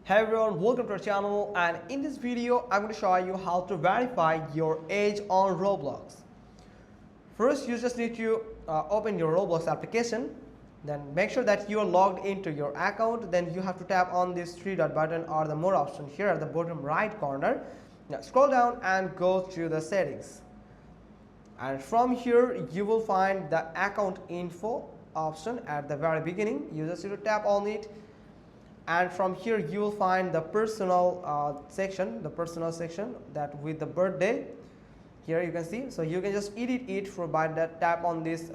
Hey everyone, welcome to our channel, and in this video I'm going to show you how to verify your age on Roblox. First, you just need to open your Roblox application, then make sure that you are logged into your account. Then you have to tap on this three dot button or the more option here at the bottom right corner. Now scroll down and go to the settings, and from here you will find the account info option at the very beginning. You just need to tap on it, and from here you will find the personal section, that with the birthday. Here you can see, so you can just edit it by that tap on this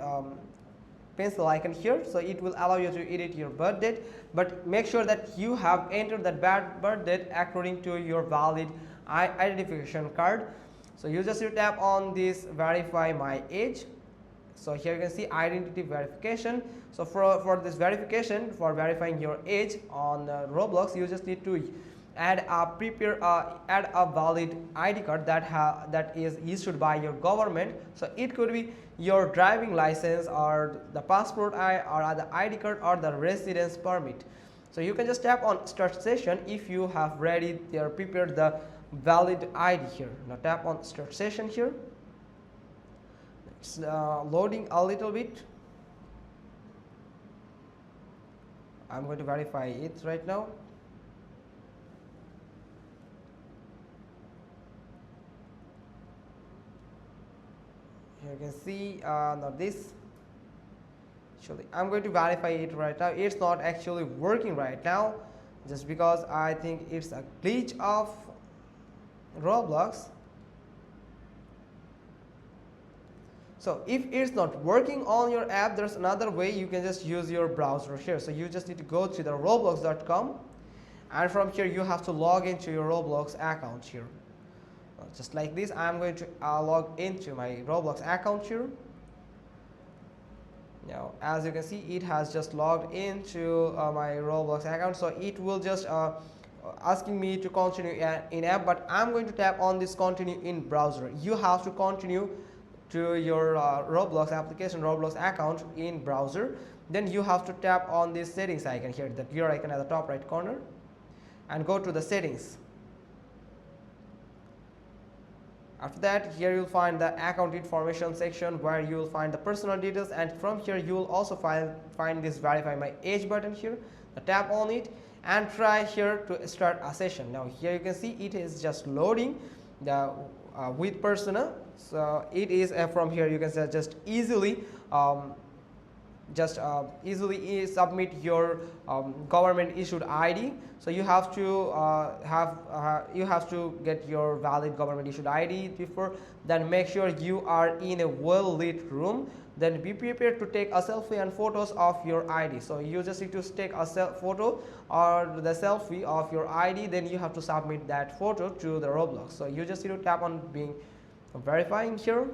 pencil icon here. So it will allow you to edit your birth date, but make sure that you have entered that birth date according to your valid identification card. So you just need to tap on this verify my age. So here you can see identity verification. So for this verification, for verifying your age on Roblox, you just need to add a valid ID card that is issued by your government. So it could be your driving license or the passport or the ID card or the residence permit. So you can just tap on start session if you have ready or prepared the valid ID here. Now tap on start session here. It's loading a little bit. I'm going to verify it right now. Here you can see now this. Actually, I'm going to verify it right now. It's not actually working right now, just because I think it's a glitch of Roblox. So if it's not working on your app, there's another way. You can just use your browser here. So you just need to go to the roblox.com, and from here you have to log into your Roblox account here. Just like this, I'm going to log into my Roblox account here. Now as you can see, it has just logged into my Roblox account. So it will just asking me to continue in app, but I'm going to tap on this continue in browser. You have to continue to your Roblox application, Roblox account in browser. Then you have to tap on this settings icon here, the gear icon at the top right corner, and go to the settings. After that, here you'll find the account information section where you will find the personal details, and from here you will also find this verify my age button here. Now tap on it and try here to start a session. Now here you can see it is just loading the with persona. So it is from here you can just easily submit your government issued ID. So you have to get your valid government issued ID before. Then make sure you are in a well lit room. Then be prepared to take a selfie and photos of your ID. So you just need to take a photo or the selfie of your ID. Then you have to submit that photo to the Roblox. So you just need to tap on being verifying here.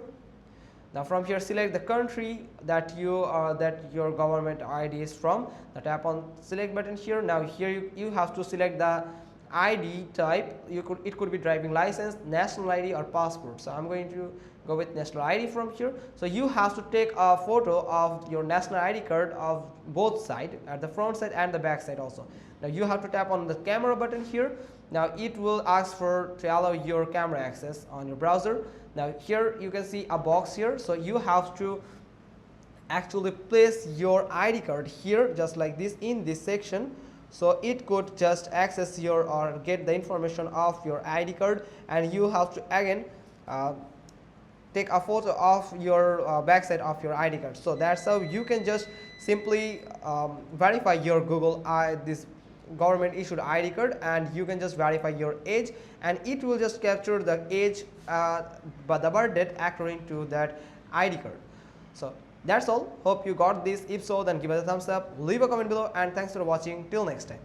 Now from here select the country that your government ID is from. Now tap on select button here. Now here you have to select the ID type. It could be driving license, national ID or passport. So I'm going to go with national ID from here. So you have to take a photo of your national ID card of both sides, at the front side and the back side also. Now you have to tap on the camera button here. Now it will ask to allow your camera access on your browser. Now here you can see a box here. So you have to actually place your ID card here just like this in this section. So it could just access your or get the information of your ID card, and you have to again take a photo of your backside of your ID card. So that's how you can just simply verify your this government issued ID card, and you can just verify your age, and it will just capture the age but the birth date according to that ID card. So that's all. Hope you got this. If so, then give us a thumbs up, leave a comment below, and thanks for watching. Till next time.